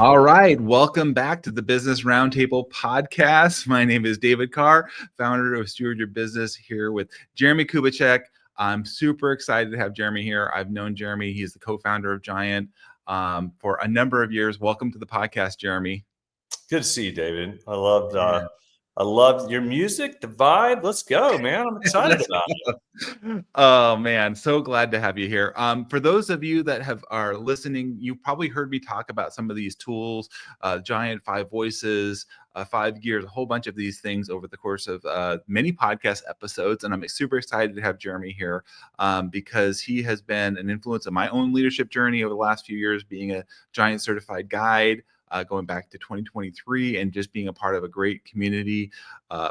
All right. Welcome back to the Business Roundtable Podcast. My name is David Carr, founder of Steward Your Business, here with Jeremie Kubicek. I'm super excited to have Jeremie here. I've known Jeremie. He's the co-founder of Giant for a number of years. Welcome to the podcast, Jeremie. Good to see you, David. I loved your music, the vibe. Let's go, man. I'm excited about it. Oh man, so glad to have you here. For those of you that are listening, you probably heard me talk about some of these tools, Giant, 5 Voices, 5 Gears, a whole bunch of these things over the course of many podcast episodes. And I'm super excited to have Jeremie here because he has been an influence in my own leadership journey over the last few years, being a Giant certified guide. Going back to 2023 and just being a part of a great community,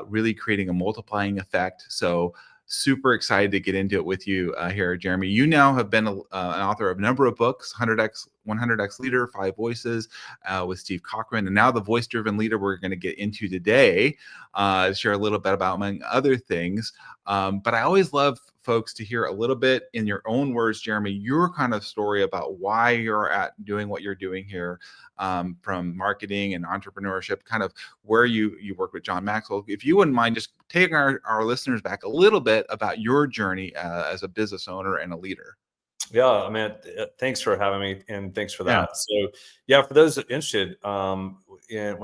really creating a multiplying effect. So super excited to get into it with you here, Jeremie. You now have been an author of a number of books, 100X Leader, 5 Voices with Steve Cochran, and now the voice-driven leader we're going to get into today, share a little bit about, among other things. But I always love folks to hear a little bit in your own words, Jeremie, your kind of story about why you're doing what you're doing here, from marketing and entrepreneurship, kind of where you work with John Maxwell. If you wouldn't mind just taking our listeners back a little bit about your journey as a business owner and a leader. Yeah, man. Thanks for having me, and thanks for that. Yeah. So, yeah, for those interested, when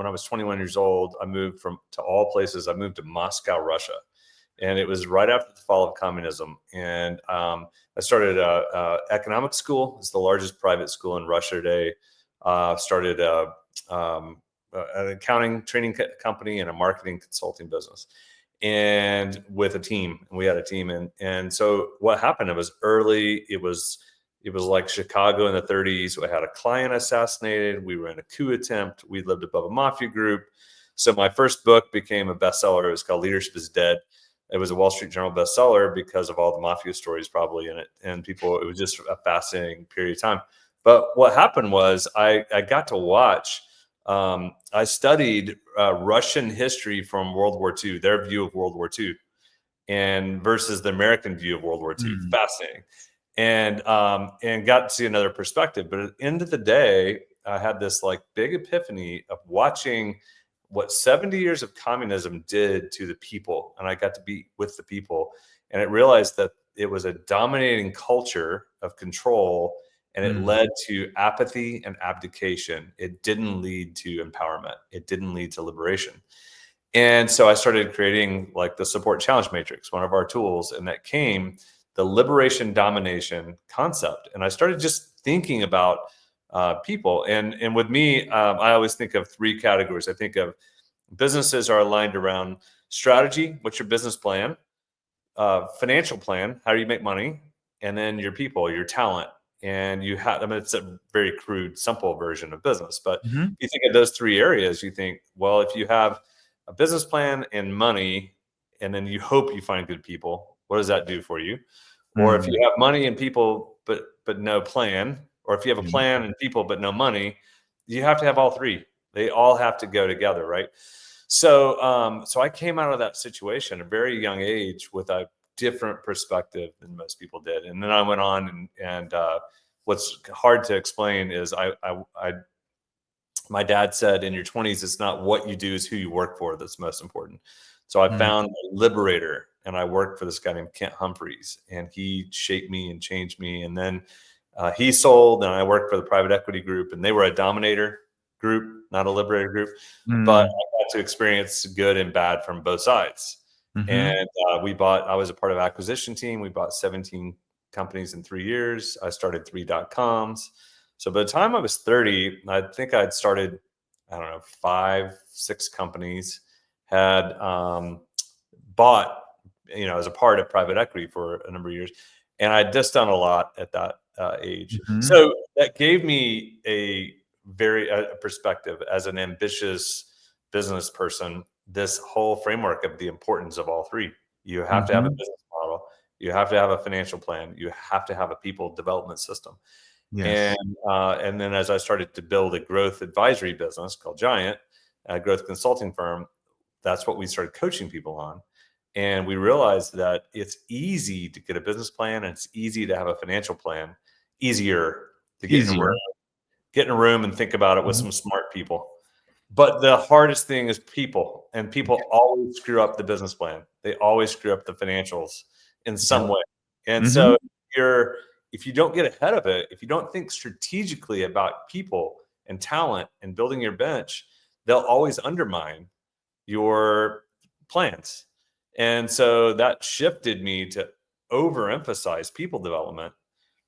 I was 21 years old, I moved to all places. I moved to Moscow, Russia. And it was right after the fall of communism. And I started economics school. It's the largest private school in Russia today. Started an accounting training company and a marketing consulting business, and with a team. And we had a team. And so what happened? It was early. It was like Chicago in the 30s. We had a client assassinated. We were in a coup attempt. We lived above a mafia group. So my first book became a bestseller. It was called Leadership is Dead. It was a Wall Street Journal bestseller because of all the mafia stories probably in it. And it was just a fascinating period of time. But what happened was I got to watch, I studied Russian history from World War II, their view of World War II, and versus the American view of World War II. Fascinating. And got to see another perspective. But at the end of the day, I had this like big epiphany of watching what 70 years of communism did to the people. And I got to be with the people, and I realized that it was a dominating culture of control, and it led to apathy and abdication. It didn't lead to empowerment. It didn't lead to liberation. And so I started creating like the support challenge matrix, one of our tools, and that came the liberation domination concept. And I started just thinking about people. And with me, I always think of 3 categories. I think of businesses are aligned around strategy. What's your business plan? Financial plan. How do you make money? And then your people, your talent. And it's a very crude, simple version of business. But you think of those 3 areas, you think, well, if you have a business plan and money, and then you hope you find good people, what does that do for you? Or if you have money and people, but no plan, or if you have a plan and people, but no money, you have to have all 3. They all have to go together, right? So, so I came out of that situation at a very young age with a different perspective than most people did. And then I went on and what's hard to explain is my dad said, in your 20s, it's not what you do, it's who you work for that's most important. So I found a liberator, and I worked for this guy named Kent Humphreys, and he shaped me and changed me. And then he sold, and I worked for the private equity group, and they were a dominator group, not a liberator group. But I got to experience good and bad from both sides. And I was a part of acquisition team. We bought 17 companies in 3 years. I started 3 .coms. So by the time I was 30, I think I'd started, 5, 6 companies, had bought, as a part of private equity for a number of years. And I'd just done a lot at that age. So that gave me a perspective as an ambitious business person, this whole framework of the importance of all 3. You have to have a business model. You have to have a financial plan. You have to have a people development system. Yes. And then as I started to build a growth advisory business called Giant, a growth consulting firm, that's what we started coaching people on. And we realized that it's easy to get a business plan, and it's easy to have a financial plan, easier to get in a room. get in a room and think about it with some smart people. But the hardest thing is people, and people always screw up the business plan. They always screw up the financials in some way. And so if you don't get ahead of it, if you don't think strategically about people and talent and building your bench, they'll always undermine your plans. And so that shifted me to overemphasize people development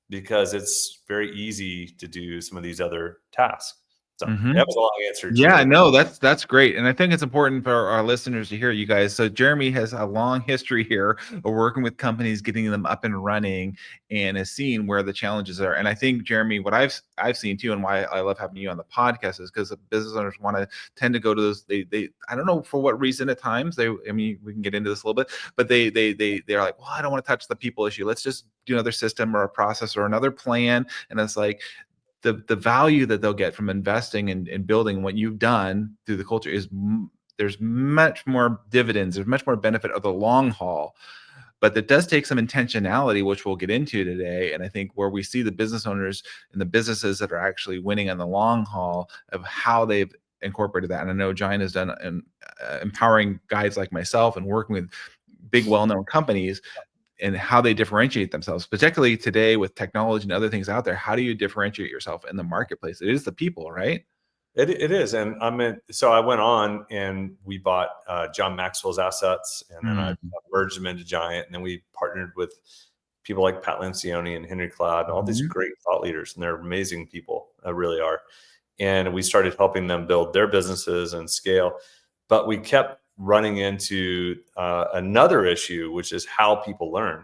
because it's very easy to do some of these other tasks. So that was a long answer. Yeah, no, that's great. And I think it's important for our listeners to hear you guys. So Jeremie has a long history here of working with companies, getting them up and running, and has seen where the challenges are. And I think, Jeremie, what I've seen too, and why I love having you on the podcast is because business owners tend to go to those, they I don't know for what reason at times, I mean, we can get into this a little bit, but they're like, well, I don't want to touch the people issue. Let's just do another system or a process or another plan. And it's like, the value that they'll get from investing and building what you've done through the culture is there's much more dividends. There's much more benefit of the long haul, but that does take some intentionality, which we'll get into today. And I think where we see the business owners and the businesses that are actually winning on the long haul of how they've incorporated that. And I know Giant has done empowering guys like myself and working with big, well-known companies and how they differentiate themselves, particularly today with technology and other things out there. How do you differentiate yourself in the marketplace? It is the people, right? It is. And so I went on and we bought John Maxwell's assets, and then I merged them into Giant. And then we partnered with people like Pat Lencioni and Henry Cloud, and all these great thought leaders, and they're amazing people, really are. And we started helping them build their businesses and scale. But we kept running into another issue, which is how people learn.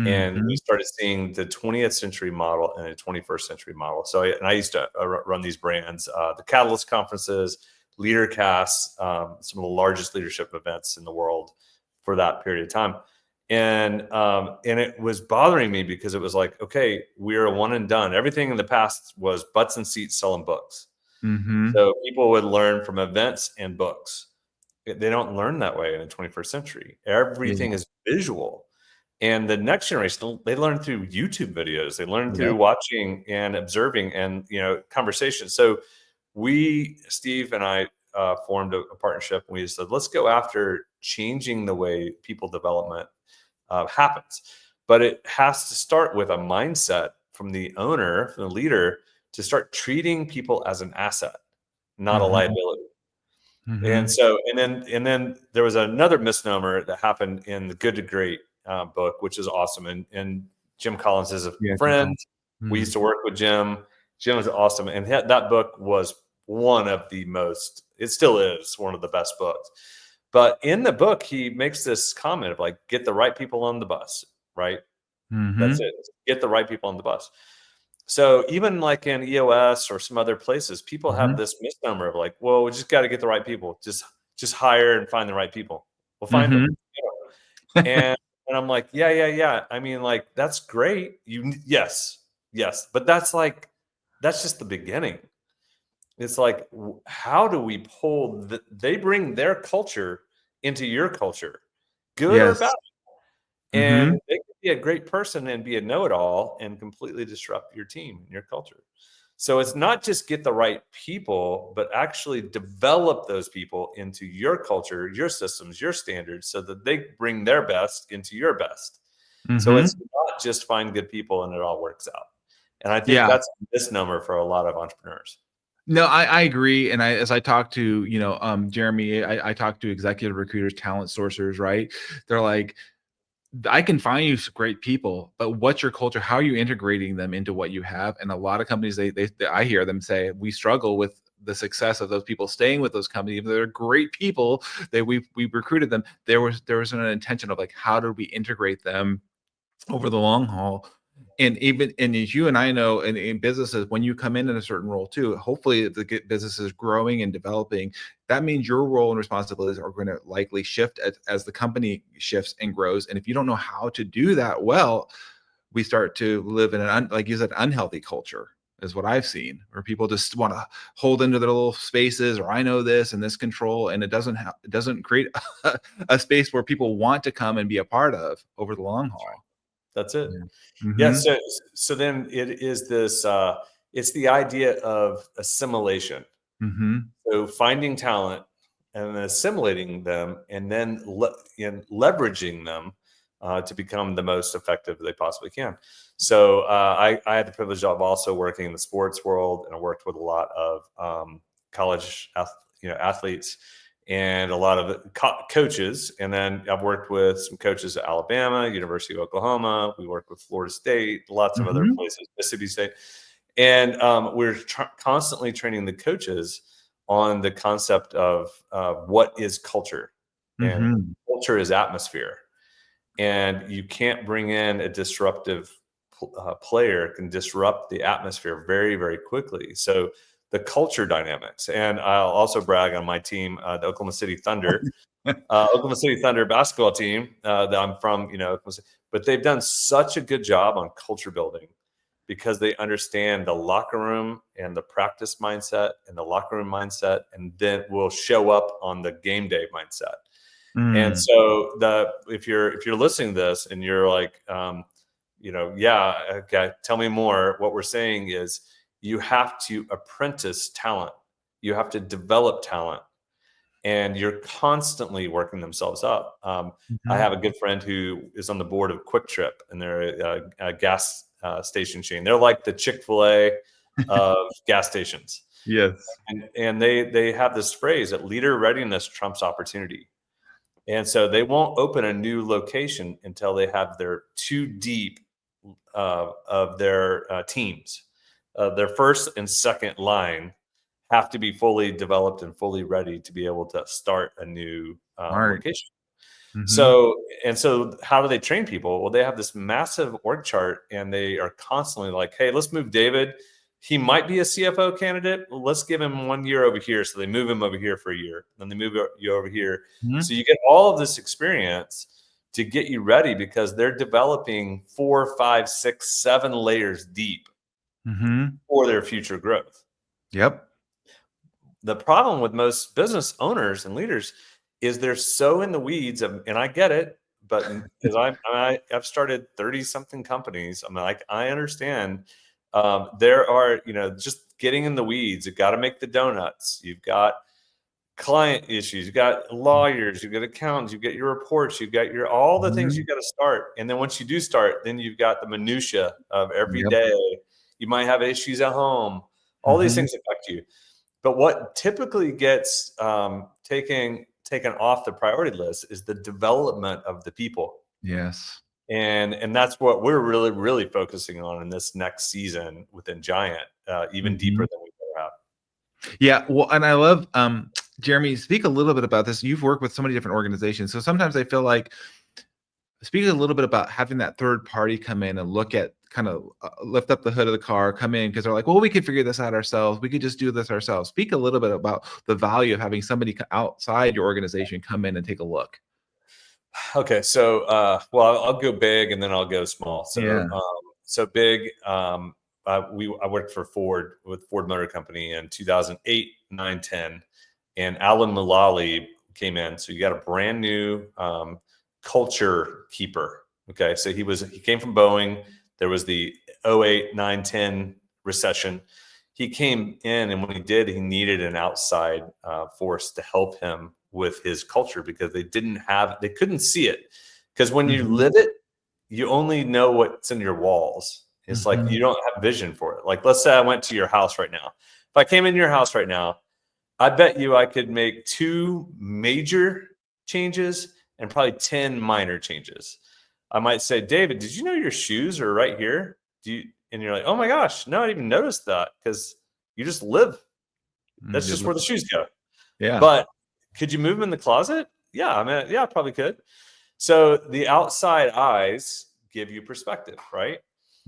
And we started seeing the 20th century model and a 21st century model. So I used to run these brands, the Catalyst conferences, LeaderCast, some of the largest leadership events in the world for that period of time. And it was bothering me because it was like, okay, we're a one and done. Everything in the past was butts and seats selling books. So people would learn from events and books. They don't learn that way in the 21st century. Everything is visual. And the next generation, they learn through YouTube videos. They learn through watching and observing and, conversations. So Steve and I formed a partnership. And we said, let's go after changing the way people development happens. But it has to start with a mindset from the owner, from the leader, to start treating people as an asset, not a liability. And so, and then there was another misnomer that happened in the Good to Great book, which is awesome. And Jim Collins is a friend. We used to work with Jim. Jim is awesome. And that book was one of the most, it still is one of the best books. But in the book, he makes this comment of like, get the right people on the bus, right? That's it. Get the right people on the bus. So even like in EOS or some other places, people have this misnomer of like, well, we just got to get the right people. Just hire and find the right people. We'll find them. And I'm like, yeah. I mean, like, that's great. Yes. But that's just the beginning. It's like, how do we pull they bring their culture into your culture, good or bad? And they could be a great person and be a know-it-all and completely disrupt your team and your culture. So it's not just get the right people, but actually develop those people into your culture, your systems, your standards, so that they bring their best into your best. So it's not just find good people and it all works out. And I think that's a misnomer for a lot of entrepreneurs. No, I agree. And as I talk to, Jeremie, I talk to executive recruiters, talent sourcers, right? They're like, I can find you some great people, but what's your culture? How are you integrating them into what you have? And a lot of companies, I hear them say, we struggle with the success of those people staying with those companies. Even though they're great people, we recruited them. There was an intention of like, how do we integrate them over the long haul? And as you and I know, in businesses, when you come in a certain role too, hopefully if the business is growing and developing, that means your role and responsibilities are going to likely shift as the company shifts and grows. And if you don't know how to do that well, we start to live in like you said, unhealthy culture is what I've seen, where people just want to hold into their little spaces, or I know this and this control, and it doesn't create a space where people want to come and be a part of over the long haul. That's it. Yeah. So then it is this, It's the idea of assimilation. Mm-hmm. So finding talent and then assimilating them, and then leveraging them to become the most effective they possibly can. So I had the privilege of also working in the sports world, and I worked with a lot of college athletes and a lot of coaches. And then I've worked with some coaches at Alabama, University of Oklahoma. We worked with Florida State, lots of other Mm-hmm. places, Mississippi State. And we're constantly training the coaches on the concept of what is culture. And Mm-hmm. culture is atmosphere. And you can't bring in a disruptive player, can disrupt the atmosphere very, very quickly. So the culture dynamics. And I'll also brag on my team, the Oklahoma City Thunder. Oklahoma City Thunder basketball team that I'm from, but they've done such a good job on culture building because they understand the locker room and the practice mindset and the locker room mindset, and then will show up on the game day mindset. And Mm. so if you're listening to this and you're like, yeah, okay, tell me more. What we're saying is you have to apprentice talent. You have to develop talent, and you're constantly working themselves up. I Mm-hmm. have a good friend who is on the board of Quick Trip, and they're a gas station chain. They're like the Chick-fil-A of gas stations. Yes. And they have this phrase that leader readiness trumps opportunity. And so they won't open a new location until they have their two deep of their teams. Their first and second line have to be fully developed and fully ready to be able to start a new Smart. location. Mm-hmm. So how do they train people? Well, they have this massive org chart, and they are constantly like, hey, let's move David. He might be a CFO candidate. Let's give him 1 year over here. So they move him over here for a year. Then they move you over here. Mm-hmm. So you get all of this experience to get you ready, because they're developing 4, 5, 6, 7 layers deep Mm-hmm. for their future growth. Yep. The problem with most business owners and leaders is they're so in the weeds of, and I get it, but because I've started 30 something companies, I'm like, I understand. There are, just getting in the weeds. You've got to make the donuts. You've got client issues. You've got lawyers. You've got accountants. You've got your reports. You've got all the things Mm-hmm. you've got to start. And then once you do start, then you've got the minutia of every Yep. day. You might have issues at home. All these Mm-hmm. things affect you. But what typically gets taken off the priority list is the development of the people. Yes. And that's what we're really, really focusing on in this next season within Giant, even Mm-hmm. deeper than we've ever had. Yeah. Well, and I love, Jeremie, speak a little bit about this. You've worked with so many different organizations. So sometimes I feel like, speak a little bit about having that third party come in and look at, kind of lift up the hood of the car, come in, because they're like, well, we could figure this out ourselves. We could just do this ourselves. Speak a little bit about the value of having somebody outside your organization come in and take a look. Okay, so I'll go big and then I'll go small. So Yeah. So big. I worked for Ford with Ford Motor Company in 2008, 9, 10, and Alan Mullally came in. So you got a brand new culture keeper. Okay, so he came from Boeing. There was the 08, 9, 10 recession. He came in, and when he did, he needed an outside force to help him with his culture, because they couldn't see it. Because when you live it, you only know what's in your walls. It's like you don't have vision for it. Like, let's say I went to your house right now. If I came in your house right now, I bet you I could make 2 major changes and probably 10 minor changes. I might say, David, did you know your shoes are right here? And you're like, oh my gosh, no, I didn't even notice that, because you just live. That's just where the shoes go. Yeah. But could you move them in the closet? Yeah, I probably could. So the outside eyes give you perspective, right?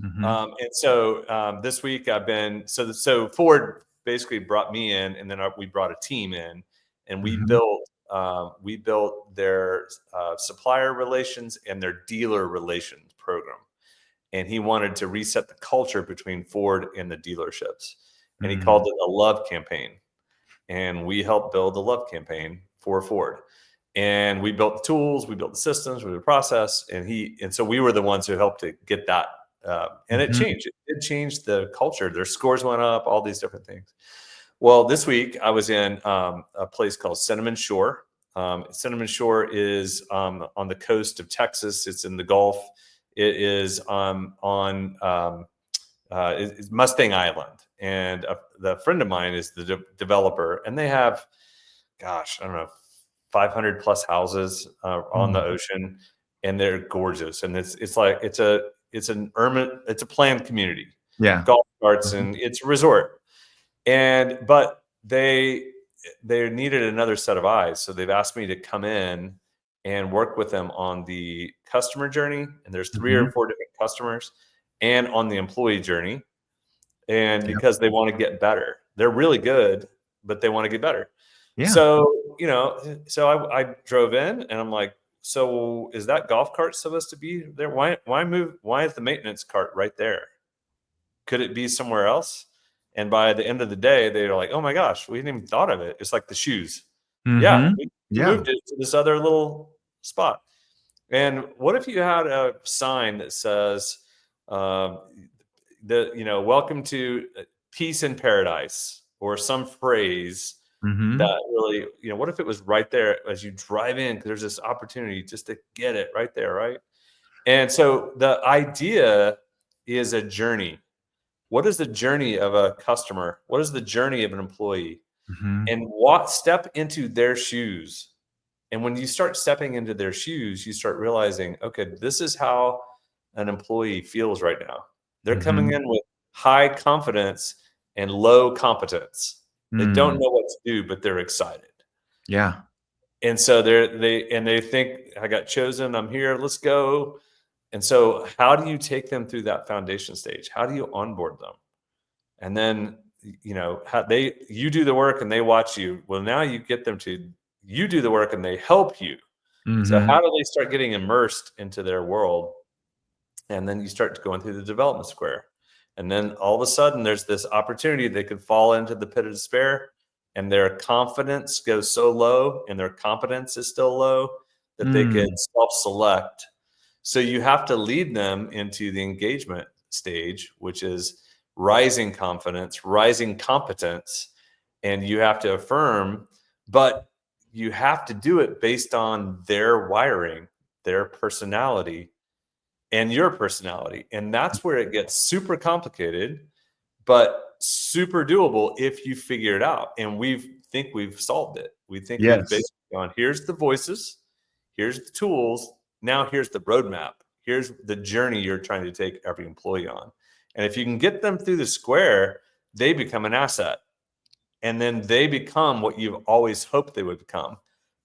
Mm-hmm. And so this week I've been so Ford basically brought me in, and then we brought a team in, and we built their supplier relations and their dealer relations program. And he wanted to reset the culture between Ford and the dealerships, and he called it a love campaign. And we helped build the love campaign for Ford. And we built the tools, we built the systems, we built the process, and so we were the ones who helped to get that And it changed. It changed the culture. Their scores went up, all these different things. Well, this week I was in a place called Cinnamon Shore. Cinnamon Shore is on the coast of Texas. It's in the Gulf. It is it's Mustang Island. And the friend of mine is the developer, and they have, gosh, I don't know, 500 plus houses on the ocean, and they're gorgeous. And it's a planned community, golf carts, and it's a resort. But they needed another set of eyes, so they've asked me to come in and work with them on the customer journey. And there's 3 or 4 different customers, and on the employee journey. And because they want to get better, they're really good, but they want to get better. Yeah. So I drove in, and I'm like, so is that golf cart supposed to be there? Why move? Why is the maintenance cart right there? Could it be somewhere else? And by the end of the day, they're like, oh my gosh, we hadn't even thought of it. It's like the shoes. Yeah, we moved it to this other little spot. And what if you had a sign that says, welcome to peace in paradise, or some phrase that really, what if it was right there as you drive in? Because there's this opportunity just to get it right there, right? And so the idea is a journey. What is the journey of a customer? What is the journey of an employee? And step into their shoes. And when you start stepping into their shoes, you start realizing, okay, this is how an employee feels right now. They're coming in with high confidence and low competence. They don't know what to do, but they're excited. Yeah. And so they think, I got chosen, I'm here, let's go. And so how do you take them through that foundation stage? How do you onboard them? And then, you do the work and they watch you. Well, now you get them to, you do the work and they help you. So how do they start getting immersed into their world? And then you start going through the development square. And then all of a sudden there's this opportunity they could fall into the pit of despair, and their confidence goes so low and their competence is still low that they could self-select. So you have to lead them into the engagement stage, which is rising confidence, rising competence, and you have to affirm, but you have to do it based on their wiring, their personality, and your personality. And that's where it gets super complicated, but super doable if you figure it out. And we think we've solved it. We think we've basically gone, here's the voices, here's the tools, now here's the roadmap, here's the journey you're trying to take every employee on. And if you can get them through the square, they become an asset. And then they become what you've always hoped they would become.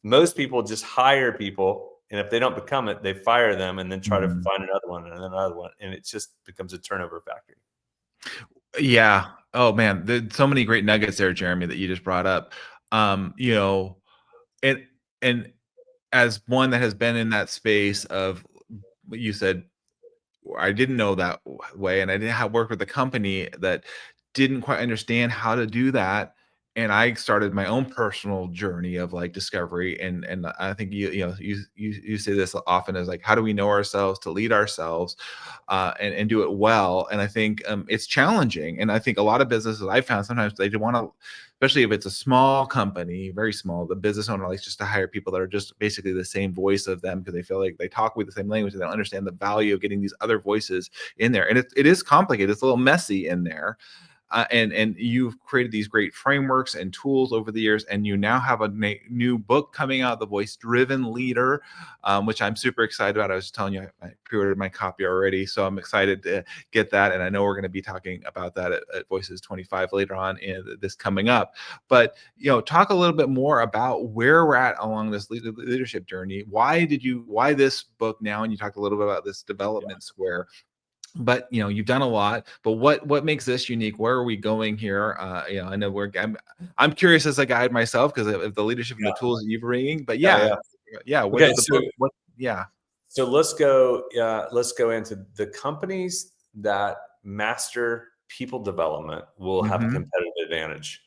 Most people just hire people, and if they don't become it, they fire them and then try to find another one and another one. And it just becomes a turnover factory. Yeah. Oh man, there's so many great nuggets there, Jeremie, that you just brought up. And as one that has been in that space of what you said, I didn't know that way, and I didn't have worked with a company that didn't quite understand how to do that. And I started my own personal journey of like discovery. And I think you say this often as like, how do we know ourselves to lead ourselves and do it well? And I think it's challenging. And I think a lot of businesses I found sometimes they want to, especially if it's a small company, very small, the business owner likes just to hire people that are just basically the same voice of them, because they feel like they talk with the same language and they don't understand the value of getting these other voices in there. And it is complicated. It's a little messy in there. And you've created these great frameworks and tools over the years, and you now have a new book coming out, The Voice-Driven Leader, which I'm super excited about. I was telling you, I pre-ordered my copy already, so I'm excited to get that, and I know we're going to be talking about that at Voices 25 later on in this coming up. But talk a little bit more about where we're at along this leadership journey. Why this book now? And you talked a little bit about this development square. But you've done a lot. But what makes this unique? Where are we going here? I know I'm curious as a guide myself because of the leadership and the tools that you're bringing. But okay, so let's go. Let's go into the companies that master people development will have a competitive advantage.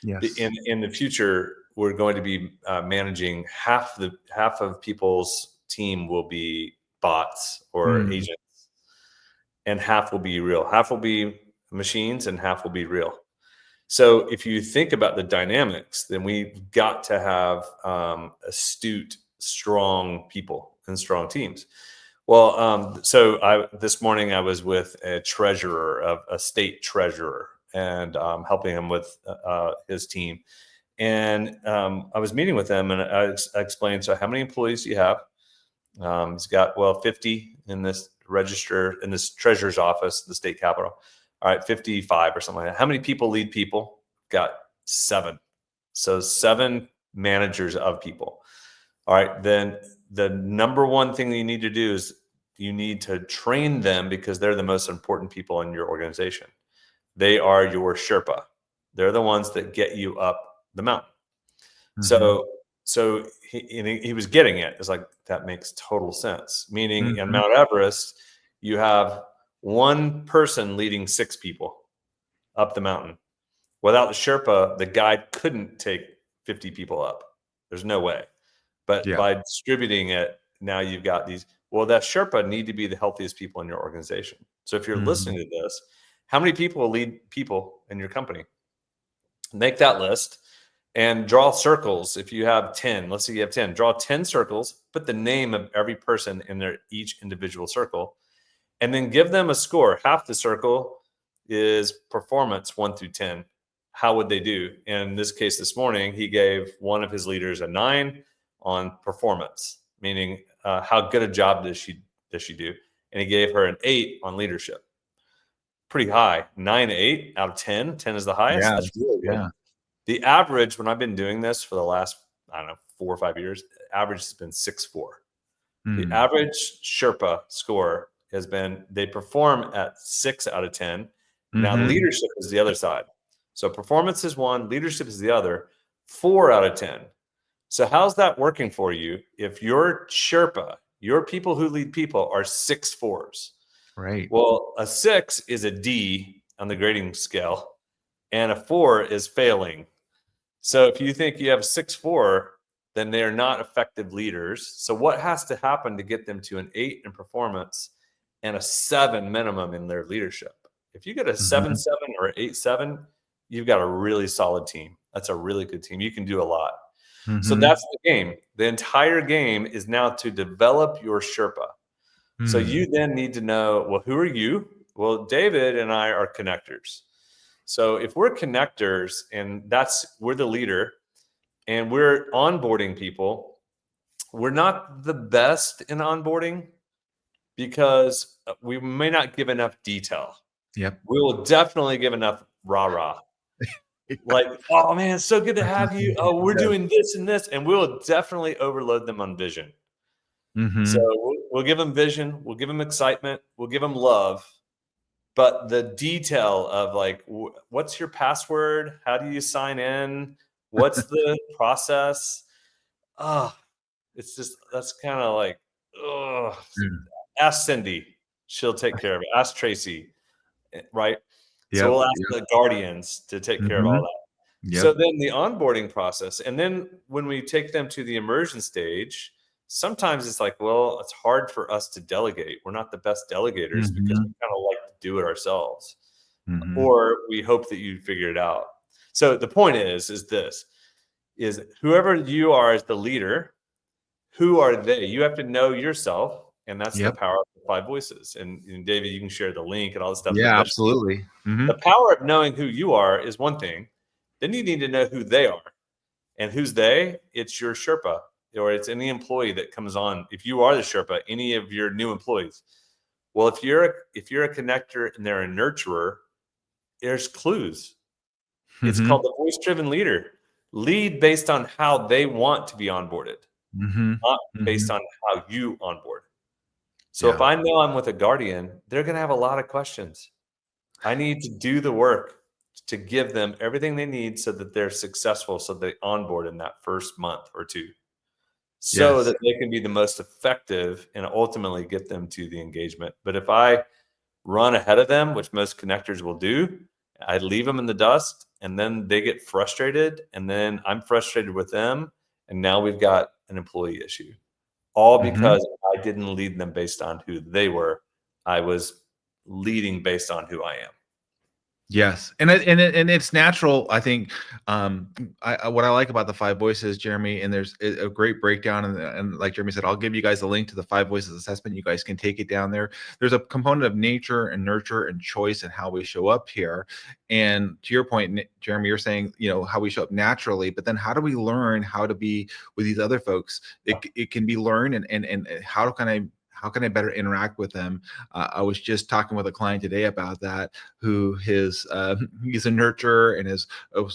Yes. In the future, we're going to be managing half of people's team will be bots or agents. and half will be real. Half will be machines and half will be real. So if you think about the dynamics, then we've got to have astute, strong people and strong teams. Well, so this morning I was with a treasurer of a state treasurer and helping him with his team. And I was meeting with him and I explained, so how many employees do you have? He's got, 50 in this register, in this treasurer's office, the state capitol. All right, 55 or something like that. How many people lead people? Got 7. So 7 managers of people. All right, then the number one thing that you need to do is you need to train them because they're the most important people in your organization. They are your Sherpa. They're the ones that get you up the mountain. So he was getting it. It's like, that makes total sense. Meaning in Mount Everest, you have one person leading 6 people up the mountain. Without the Sherpa, the guide couldn't take 50 people up. There's no way. But by distributing it, now you've got these. Well, that Sherpa need to be the healthiest people in your organization. So if you're listening to this, how many people will lead people in your company? Make that list and draw circles. If you have 10, let's say you have 10, draw 10 circles, put the name of every person in their each individual circle, and then give them a score. Half the circle is performance 1 through 10. How would they do? And in this case, this morning, he gave one of his leaders a 9 on performance, meaning how good a job does she do? And he gave her an 8 on leadership. Pretty high. 9, 8 out of 10. 10 is the highest. That's really good. Yeah. The average, when I've been doing this for the last, 4 or 5 years, the average has been 6.4. The average Sherpa score has been, they perform at 6 out of 10. Now leadership is the other side. So performance is 1, leadership is the other, 4 out of 10. So how's that working for you if your Sherpa, your people who lead people, are 6 4s? Right. Well, a 6 is a D on the grading scale, and a 4 is failing. So if you think you have a 6.4, then they are not effective leaders. So what has to happen to get them to an 8 in performance and a 7 minimum in their leadership? If you get a 7.7 or 8.7, you've got a really solid team. That's a really good team. You can do a lot. So that's the game. The entire game is now to develop your Sherpa. So you then need to know, well, who are you? Well, David and I are connectors. So if we're connectors and we're the leader and we're onboarding people, we're not the best in onboarding because we may not give enough detail. Yep. We will definitely give enough rah-rah. Like, oh man, it's so good to have you. Oh, we're doing this and this. And we'll definitely overload them on vision. So we'll give them vision. We'll give them excitement. We'll give them love. But the detail of like, what's your password? How do you sign in? What's the process? It's just, that's kind of like, ask Cindy. She'll take care of it. Ask Tracy, right? So we'll ask the guardians to take care of all that. So then the onboarding process. And then when we take them to the immersion stage, sometimes it's like, well, it's hard for us to delegate. We're not the best delegators because we kind of like to do it ourselves. Or we hope that you figure it out. So the point is whoever you are as the leader, who are they? You have to know yourself. And that's the power of the 5 voices. And David, you can share the link and all this stuff. Yeah, absolutely. The power of knowing who you are is one thing. Then you need to know who they are. And who's they? It's your Sherpa, or it's any employee that comes on. If you are the Sherpa, any of your new employees. Well, if you're a connector and they're a nurturer, there's clues. It's called the voice-driven leader. Lead based on how they want to be onboarded, not based on how you onboard. So if I know I'm with a guardian, they're going to have a lot of questions. I need to do the work to give them everything they need so that they're successful, so they onboard in that first month or 2, so that they can be the most effective and ultimately get them to the engagement. But if I run ahead of them, which most connectors will do, I leave them in the dust and then they get frustrated and then I'm frustrated with them. And now we've got an employee issue. All because I didn't lead them based on who they were. I was leading based on who I am. Yes, and it's natural. I think what I like about the 5 voices, Jeremie, and there's a great breakdown, and like Jeremie said, I'll give you guys a link to the 5 voices assessment. You guys can take it down there. There's a component of nature and nurture and choice and how we show up here. And to your point, Jeremie, you're saying how we show up naturally, but then how do we learn how to be with these other folks? It can be learned, and how can I better interact with them? I was just talking with a client today about that, who he's a nurturer and his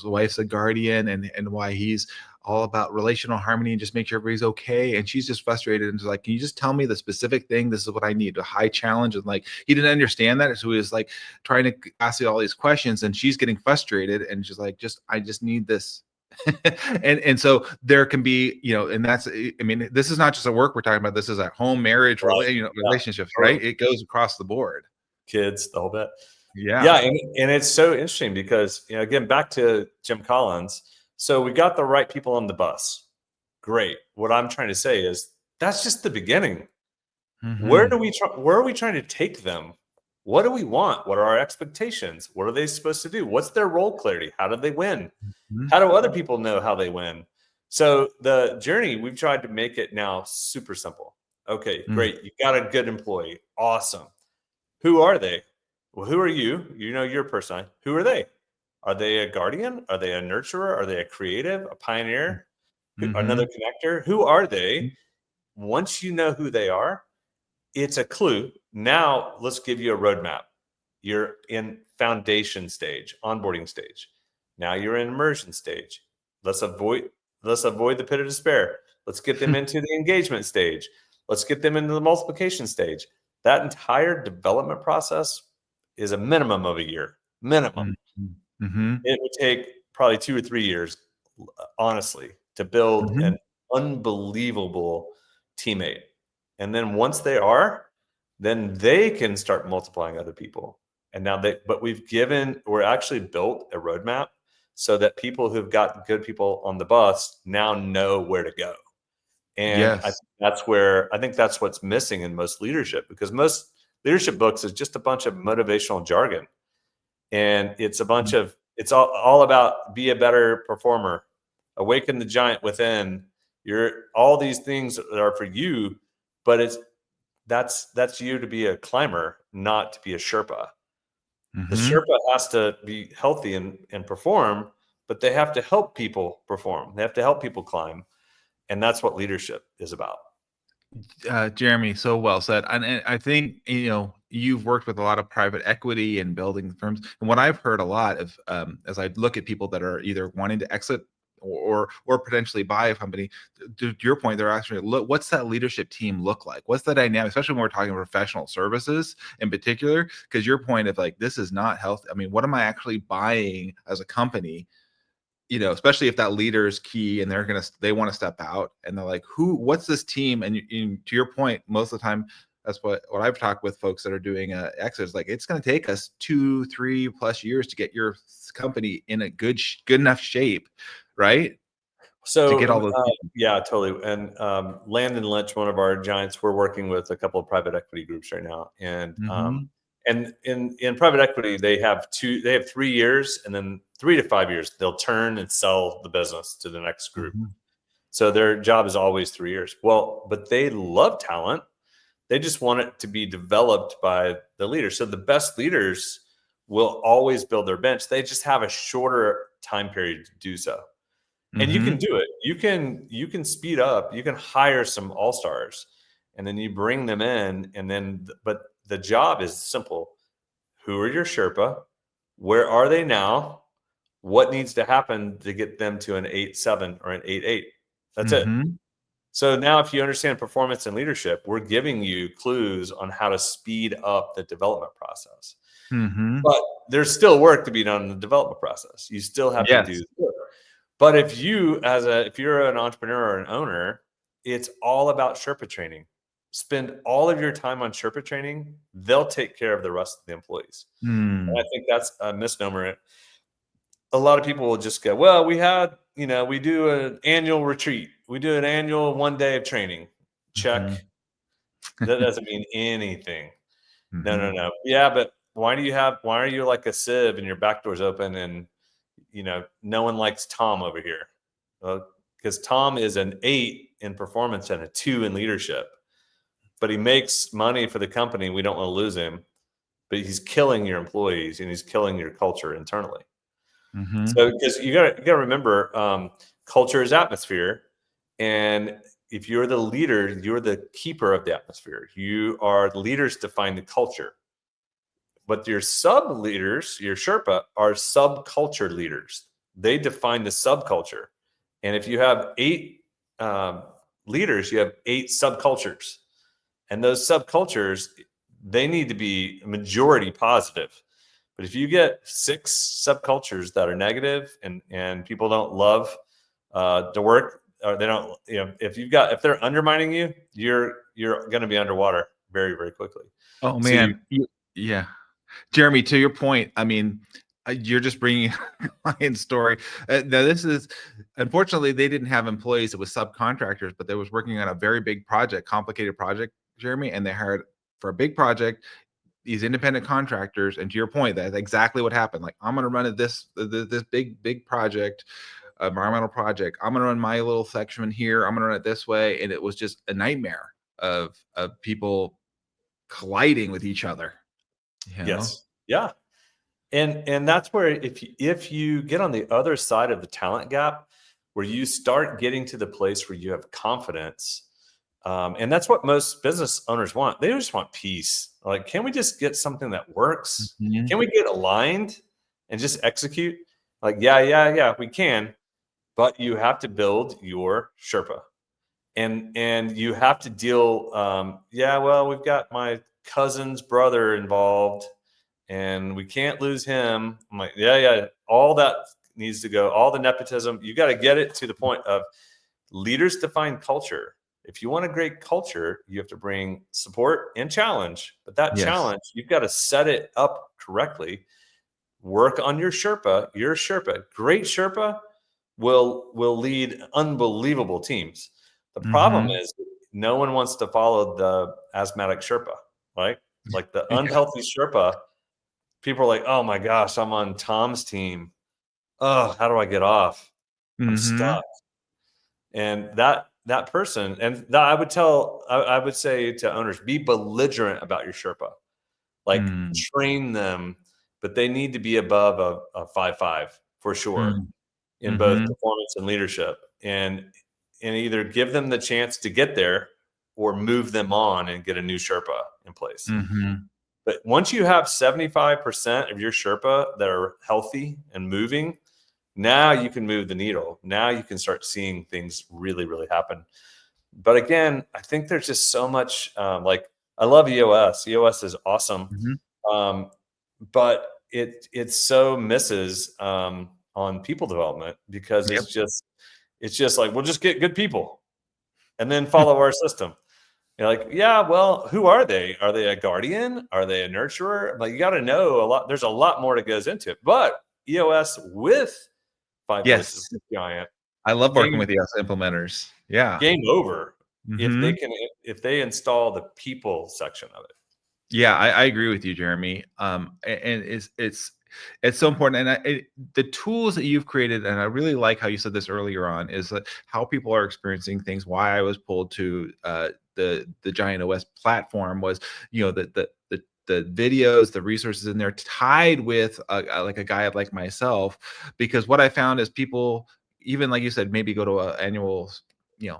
wife's a guardian, and why he's all about relational harmony and just make sure everybody's okay. And she's just frustrated and she's like, can you just tell me the specific thing? This is what I need, a high challenge. And like, he didn't understand that. So he was like trying to ask you all these questions, and she's getting frustrated. And she's like, I just need this. and so there can be, and that's, I mean, this is not just at work we're talking about. This is at home, marriage, Right. relationships, right? It goes across the board. Kids, the whole bit. Yeah. And it's so interesting because, again, back to Jim Collins. So we got the right people on the bus. Great. What I'm trying to say is that's just the beginning. Mm-hmm. Where are we trying to take them? What do we want? What are our expectations? What are they supposed to do? What's their role clarity? How do they win? Mm-hmm. How do other people know how they win? So the journey, we've tried to make it now super simple. Okay, great. You got a good employee. Awesome. Who are they? Well, who are you? Your person. Who are they? Are they a guardian? Are they a nurturer? Are they a creative, a pioneer, another connector? Who are they? Once you know who they are, it's a clue. Now let's give you a roadmap. You're in foundation stage, onboarding stage. Now you're in immersion stage. Let's avoid the pit of despair. Let's get them into the engagement stage. Let's get them into the multiplication stage. That entire development process is a minimum of a year. Minimum. Mm-hmm. It would take probably 2 or 3 years, honestly, to build an unbelievable teammate. And then once they are, then they can start multiplying other people. And now we're actually built a roadmap so that people who've got good people on the bus now know where to go. And I think that's what's missing in most leadership, because most leadership books is just a bunch of motivational jargon. And it's it's all about be a better performer, awaken the giant within. All these things that are for you, but that's you to be a climber, not to be a Sherpa. The Sherpa has to be healthy and perform, but they have to help people perform. They have to help people climb. And that's what leadership is about. Jeremie, so well said. And I think, you've worked with a lot of private equity and building firms. And what I've heard a lot of, as I look at people that are either wanting to exit or potentially buy a company, to your point, they're actually, what's that leadership team look like? What's the dynamic, especially when we're talking professional services in particular? Because your point of like, this is not healthy. I mean, what am I actually buying as a company? Especially if that leader is key and they want to step out, and they're like, what's this team? And to your point, most of the time, that's what I've talked with folks that are doing exits. Like, it's going to take us 2-3+ years to get your company in a good enough shape, right? So to get all those yeah, totally. And Landon Lynch, one of our giants, we're working with a couple of private equity groups right now. And and in private equity, they have 3 years, and then 3 to 5 years, they'll turn and sell the business to the next group. So their job is always 3 years. Well, but they love talent. They just want it to be developed by the leaders. So the best leaders will always build their bench. They just have a shorter time period to do so. And you can do it. You can speed up. You can hire some all-stars, and then you bring them in, but the job is simple. Who are your Sherpa? Where are they now? What needs to happen to get them to an 8.7 or an 8.8? That's it. So now if you understand performance and leadership, we're giving you clues on how to speed up the development process. But there's still work to be done in the development process. You still have to do the work. But if you're an entrepreneur or an owner, it's all about Sherpa training. Spend all of your time on Sherpa training. They'll take care of the rest of the employees. And I think that's a misnomer. A lot of people will just go, well, we do an annual retreat. We do an annual 1 day of training. Check. That doesn't mean anything. Mhm. No. Yeah, but why are you like a sieve and your back door's open and no one likes Tom over here? Well, because Tom is an 8 in performance and a 2 in leadership, but he makes money for the company. We don't want to lose him, but he's killing your employees and he's killing your culture internally. Mhm. So, because you gotta remember, culture is atmosphere, and if you're the leader, you're the keeper of the atmosphere. You are the leaders define the culture, but your sub leaders, your Sherpa, are subculture leaders. They define the subculture, and if you have 8 leaders, you have 8 subcultures, and those subcultures, they need to be majority positive. But if you get 6 subcultures that are negative and people don't love to work, or they don't, if they're undermining you, you're going to be underwater very, very quickly. Oh, So you, man. Yeah. Jeremy, to your point, I mean, you're just bringing a client story. Now, this is unfortunately they didn't have employees; it was subcontractors, but they was working on a very big project, complicated project, Jeremy, and they hired for a big project these independent contractors. And to your point, that's exactly what happened. Like, I'm going to run this big project, environmental project. I'm going to run my little section here. I'm going to run it this way, and it was just a nightmare of people colliding with each other. You know. yes, yeah. And that's where if you get on the other side of the talent gap, where you start getting to the place where you have confidence, and that's what most business owners want. They just want peace. Like, can we just get something that works? Mhm. Can we get aligned and just execute? Like, yeah, we can, but you have to build your Sherpa, and you have to deal. Yeah, well, we've got my cousin's brother involved and we can't lose him. I'm like, yeah, all that needs to go. All the nepotism, you got to get it to the point of leaders define culture. If you want a great culture, you have to bring support and challenge. But that Yes. challenge, you've got to set it up correctly. Work on your Sherpa. Your Sherpa, great Sherpa, will lead unbelievable teams. The problem Mhm. is no one wants to follow the asthmatic Sherpa, right? Like the unhealthy Sherpa, people are like, "Oh my gosh, I'm on Tom's team. Oh, how do I get off? I'm Mhm. stuck." And that person, and that I would say to owners, be belligerent about your Sherpa. Like, Mm. train them, but they need to be above a 5.5 for sure Mm. in both Mhm. performance and leadership, and either give them the chance to get there or move them on and get a new Sherpa in place. Mhm. But once you have 75% of your Sherpa that are healthy and moving, now you can move the needle. Now you can start seeing things really, really happen. But again, I think there's just so much. Like, I love EOS. EOS is awesome, Mhm. um, but it so misses on people development because Yep. it's just like, we'll just get good people and then follow our system. You're like, yeah, well, who are they? Are they a guardian? Are they a nurturer? Like, you got to know a lot. There's a lot more that goes into it. But EOS with 5 voices Yes. is giant. I love working Game with ES implementers. Yeah. game over Mhm. if they install the people section of it. Yeah, I agree with you, Jeremy. And it's so important. And the tools that you've created, and I really like how you said this earlier on, is that how people are experiencing things. Why I was pulled to the Giant OS platform was, the videos, the resources in there tied with like a guy like myself, because what I found is people, even like you said, maybe go to an annual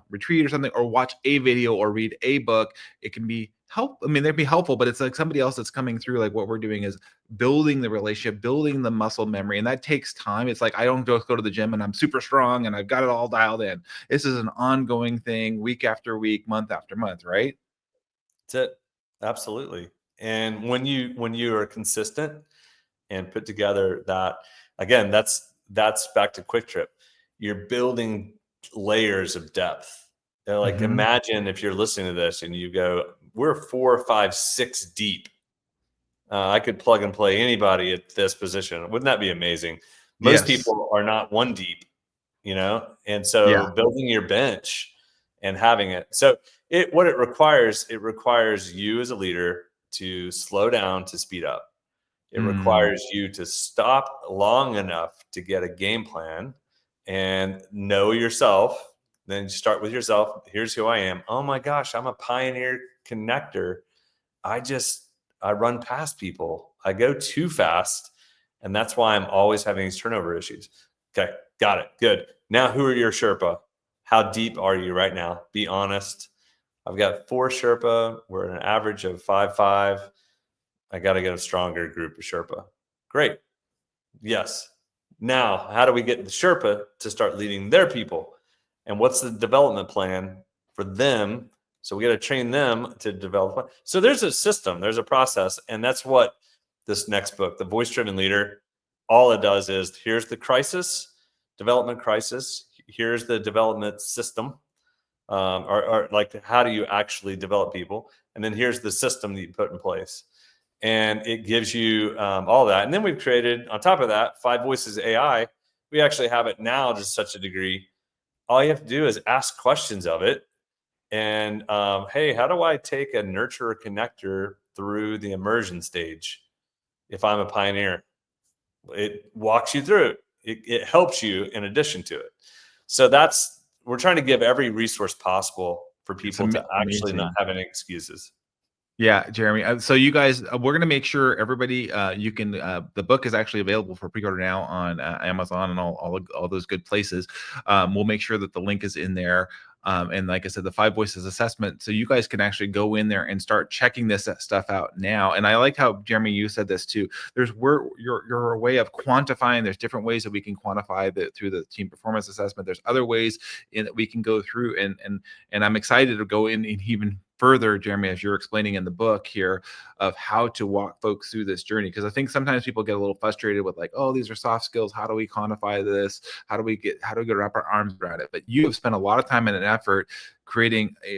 retreat or something, or watch a video or read a book. It can be help. I mean, they'd be helpful, but it's like somebody else that's coming through. Like what we're doing is building the relationship, building the muscle memory, and that takes time. It's like I don't just go to the gym and I'm super strong and I've got it all dialed in. This is an ongoing thing, week after week, month after month, right? That's it. Absolutely. And when you are consistent and put together that, again, that's back to Quick Trip. You're building layers of depth. Like, Hmm. imagine if you're listening to this and you go, we're 4, 5, 6 deep. I could plug and play anybody at this position. Wouldn't that be amazing? Most Yes. people are not 1 deep, and Yeah. so building your bench and having it. So what it requires you as a leader to slow down to speed up. It Mm. requires you to stop long enough to get a game plan and know yourself. Then you start with yourself. Here's who I am. Oh my gosh, I'm a pioneer connector. I run past people. I go too fast. And that's why I'm always having these turnover issues. Okay, got it. Good. Now, who are your Sherpa? How deep are you right now? Be honest. I've got 4 Sherpa. We're at an average of 5.5. I got to get a stronger group of Sherpa. Great. Yes. Now, how do we get the Sherpa to start leading their people? And what's the development plan for them? So we got to train them to develop. So there's a system, there's a process. And that's what this next book, The Voice Driven Leader, all it does is here's the development crisis. Here's the development system. Or like, how do you actually develop people? And then here's the system that you put in place. And it gives you all that. And then we've created, on top of that, 5 Voices AI. We actually have it now to such a degree. All you have to do is ask questions of it. And, hey, how do I take a nurturer connector through the immersion stage if I'm a pioneer? It walks you through it. It helps you in addition to it. So we're trying to give every resource possible for people to actually not have any excuses. Yeah, Jeremie. So you guys, we're going to make sure everybody, you can, the book is actually available for pre-order now on Amazon and all those good places. We'll make sure that the link is in there. And like I said, the 5 Voices assessment. So you guys can actually go in there and start checking this stuff out now. And I like how, Jeremie, you said this too. You're a way of quantifying. There's different ways that we can quantify through the team performance assessment. There's other ways that we can go through, and I'm excited to go in even further, Jeremie, as you're explaining in the book here, of how to walk folks through this journey. Because I think sometimes people get a little frustrated with like, oh, these are soft skills. How do we quantify this? How do we wrap our arms around it? But you have spent a lot of time and an effort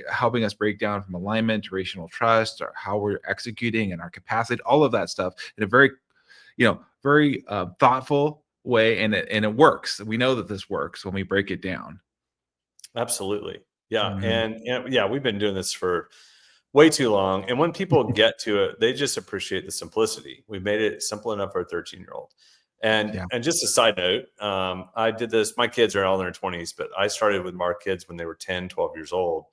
helping us break down from alignment to relational trust, or how we're executing and our capacity, all of that stuff in a very, very thoughtful way. And it works. We know that this works when we break it down. Absolutely. Yeah. Mm-hmm. And yeah, we've been doing this for way too long. And when people get to it, they just appreciate the simplicity. We've made it simple enough for a 13-year-old. And just a side note, I did this. My kids are all in their 20s, but I started with our kids when they were 10, 12 years old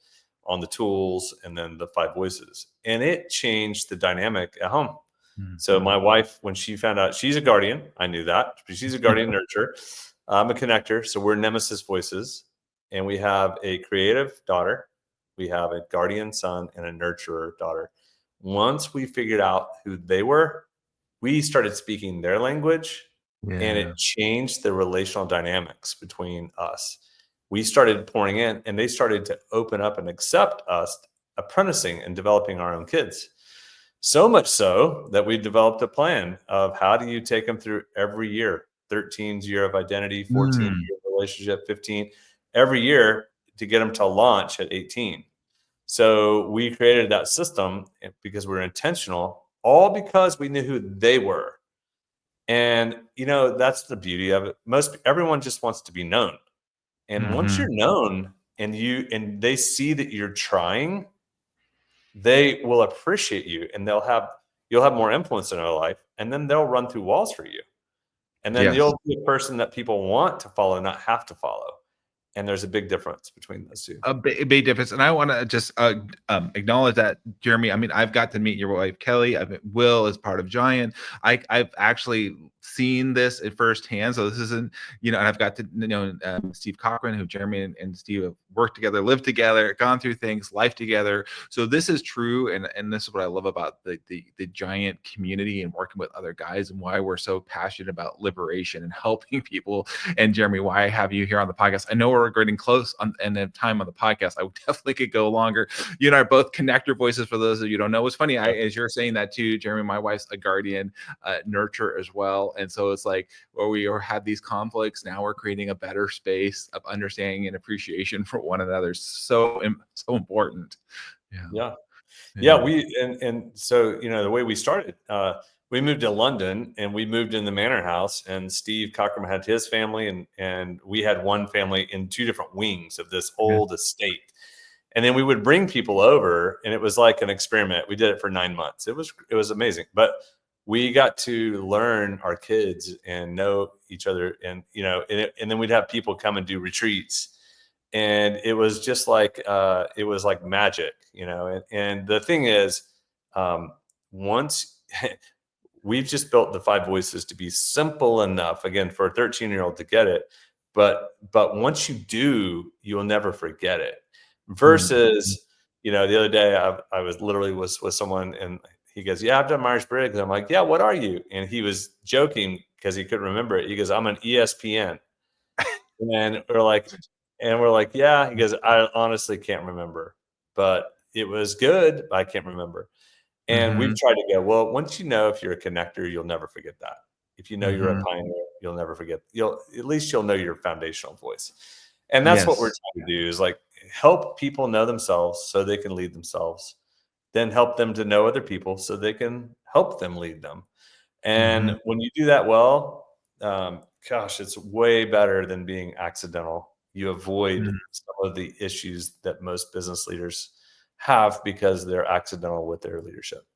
on the tools and then the 5 Voices. And it changed the dynamic at home. Mm-hmm. So my wife, when she found out, she's a guardian. I knew that. She's a guardian nurturer. I'm a connector. So we're Nemesis Voices. And we have a creative daughter, we have a guardian son, and a nurturer daughter. Once we figured out who they were, we started speaking their language, and it changed the relational dynamics between us. We started pouring in, and they started to open up and accept us apprenticing and developing our own kids. So much so that we developed a plan of how do you take them through every year, 13's year of identity, 14's year of relationship, 15, every year to get them to launch at 18. So we created that system because we're intentional, all because we knew who they were. And, that's the beauty of it. Everyone just wants to be known. And once you're known and they see that you're trying, they will appreciate you, and you'll have more influence in their life, and then they'll run through walls for you. And then you'll be a person that people want to follow, not have to follow. And there's a big difference between those two. A big difference. And I want to just acknowledge that, Jeremie. I mean, I've got to meet your wife, Kelly. Will is part of Giant. I've actually seen this at firsthand. So this isn't, and I've got to know Steve Cochran, who Jeremie and Steve have worked together, lived together, gone through things, life together. So this is true. And this is what I love about the Giant community and working with other guys, and why we're so passionate about liberation and helping people. And Jeremie, why I have you here on the podcast. I know we're getting close and the time on the podcast. I definitely could go longer. You and I are both connector voices, for those of you who don't know. It's funny, as you're saying that too, Jeremie, my wife's a guardian nurturer as well. And so it's like, where we had these conflicts, now we're creating a better space of understanding and appreciation for one another. So important. Yeah. So, the way we started, we moved to London, and we moved in the manor house, and Steve Cochran had his family, and we had one family in 2 different wings of this old estate. And then we would bring people over, and it was like an experiment. We did it for 9 months. It was amazing. But we got to learn our kids and know each other, and and then we'd have people come and do retreats, and it was just like it was like magic, And the thing is, once we've just built the 5 voices to be simple enough, again, for a 13-year-old to get it, but once you do, you'll never forget it. Versus, the other day I was literally with someone, and he goes, "Yeah, I've done Myers-Briggs." I'm like, "Yeah, what are you?" And he was joking because he couldn't remember it. He goes, "I'm an ESPN." And we're like, "Yeah." He goes, "I honestly can't remember, but it was good. I can't remember." And we've tried to go, well, once you know if you're a connector, you'll never forget that. If you know you're a pioneer, you'll never forget. At least you'll know your foundational voice. And that's what we're Yes. trying to do, is like help people know themselves so they can lead themselves. Then help them to know other people so they can help them lead them. And when you do that well, gosh, it's way better than being accidental. You avoid some of the issues that most business leaders have because they're accidental with their leadership.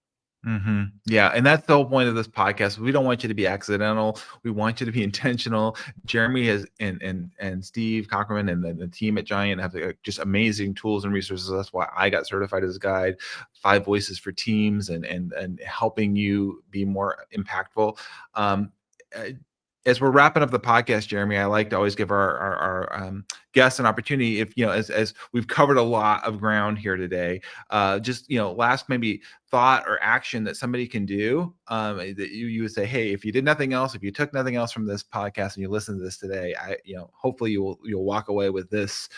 Yeah, and that's the whole point of this podcast. We don't want you to be accidental. We want you to be intentional. Jeremie has and Steve Cockerman and the team at Giant have just amazing tools and resources. That's why I got certified as a guide. 5 voices for teams and helping you be more impactful. Uh, as we're wrapping up the podcast, Jeremie, I like to always give our guests an opportunity. If as we've covered a lot of ground here today, just last maybe thought or action that somebody can do, that you would say, hey, if you did nothing else, if you took nothing else from this podcast and you listen to this today, hopefully you'll walk away with this,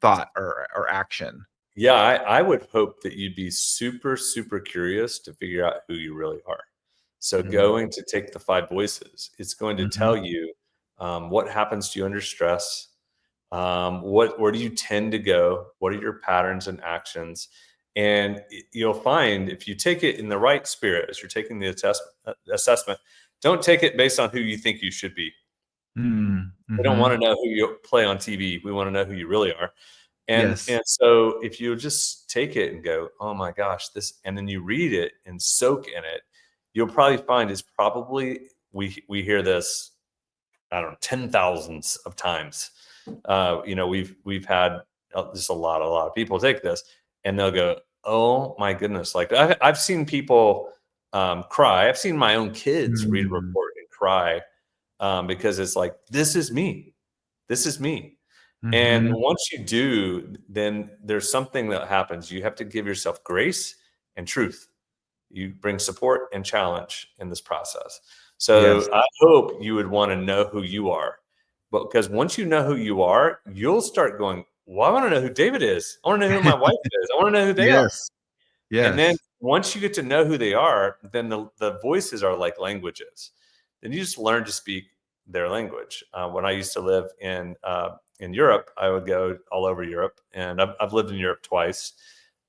thought or action. Yeah, I would hope that you'd be super, super curious to figure out who you really are. So going to take the 5 voices, it's going to tell you what happens to you under stress, where do you tend to go, what are your patterns and actions, and you'll find if you take it in the right spirit as you're taking the assessment, don't take it based on who you think you should be. We don't want to know who you play on TV. We want to know who you really are. And so if you just take it and go, oh my gosh, this, and then you read it and soak in it, you'll probably find is probably, we hear this, I don't know, 10,000s of times. We've had just a lot of people take this and they'll go, oh my goodness. Like I've seen people cry. I've seen my own kids read a report and cry because it's like, this is me. This is me. And once you do, then there's something that happens. You have to give yourself grace and truth. You bring support and challenge in this process. So I hope you would want to know who you are. But because once you know who you are, you'll start going, well, I want to know who David is. I want to know who my wife is. I want to know who they are. And then once you get to know who they are, then the voices are like languages. Then you just learn to speak their language. When I used to live in Europe, I would go all over Europe, and I've lived in Europe twice.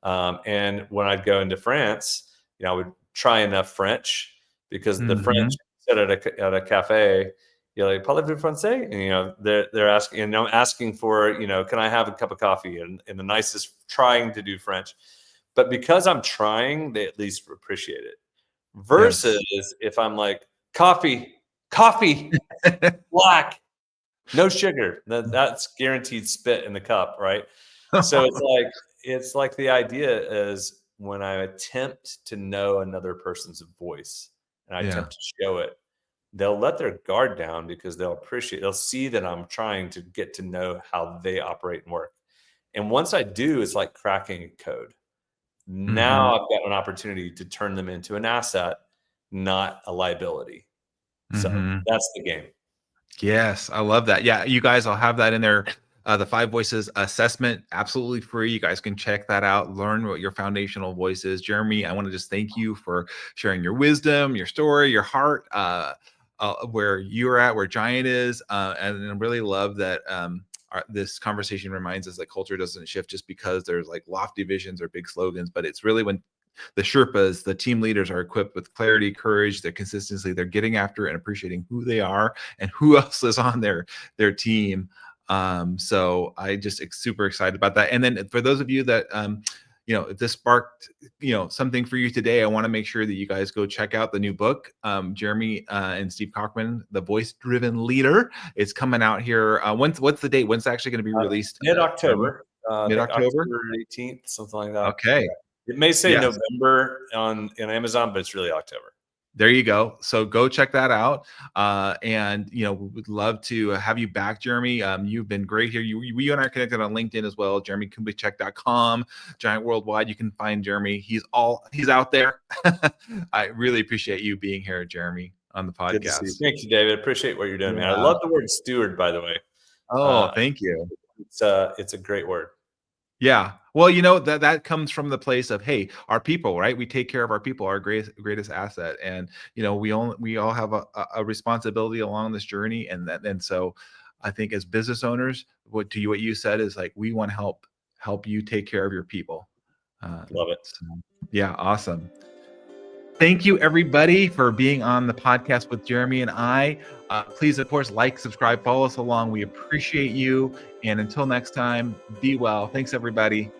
And when I'd go into France, I would try enough French because the French said at a cafe, like parlez-vous français? And they're asking, and I'm asking for, can I have a cup of coffee? And in the nicest, trying to do French. But because I'm trying, they at least appreciate it. Versus if I'm like, coffee, black, no sugar. That's guaranteed spit in the cup, right? So it's like the idea is when I attempt to know another person's voice and I attempt to show it, they'll let their guard down because they'll see that I'm trying to get to know how they operate and work. And once I do, it's like cracking a code. Now I've got an opportunity to turn them into an asset, not a liability. So that's the game. Yes, I love that. Yeah, you guys, I'll have that in there. The 5 voices assessment, absolutely free. You guys can check that out, learn what your foundational voice is. Jeremie, I want to just thank you for sharing your wisdom, your story, your heart, where you're at, where Giant is. And I really love that this conversation reminds us that culture doesn't shift just because there's like lofty visions or big slogans, but it's really when the Sherpas, the team leaders, are equipped with clarity, courage, their consistency. They're getting after and appreciating who they are and who else is on their team. So I just super excited about that. And then for those of you that if this sparked something for you today, I want to make sure that you guys go check out the new book, Jeremie and Steve Cockman, The Voice Driven Leader. It's coming out here. What's the date? When's it actually going to be released? Mid-October. I think Mid-October? October 18th, something like that. Okay. Yeah. It may say Yes. November on Amazon, but it's really October. There you go. So go check that out. And we would love to have you back, Jeremie. You've been great here. You and I are connected on LinkedIn as well. JeremieKubicek.com, Giant Worldwide. You can find Jeremie. He's out there. I really appreciate you being here, Jeremie, on the podcast. Good to see you. Thank you, David. Appreciate what you're doing, man. I love the word steward, by the way. Oh, thank you. It's a great word. Yeah. Well, that comes from the place of, hey, our people, right? We take care of our people, our greatest asset. And, we all have a responsibility along this journey. And so I think as business owners, what you said is like, we want to help you take care of your people. Love it. So, yeah. Awesome. Thank you, everybody, for being on the podcast with Jeremie and I. Please, of course, like, subscribe, follow us along. We appreciate you. And until next time, be well. Thanks, everybody.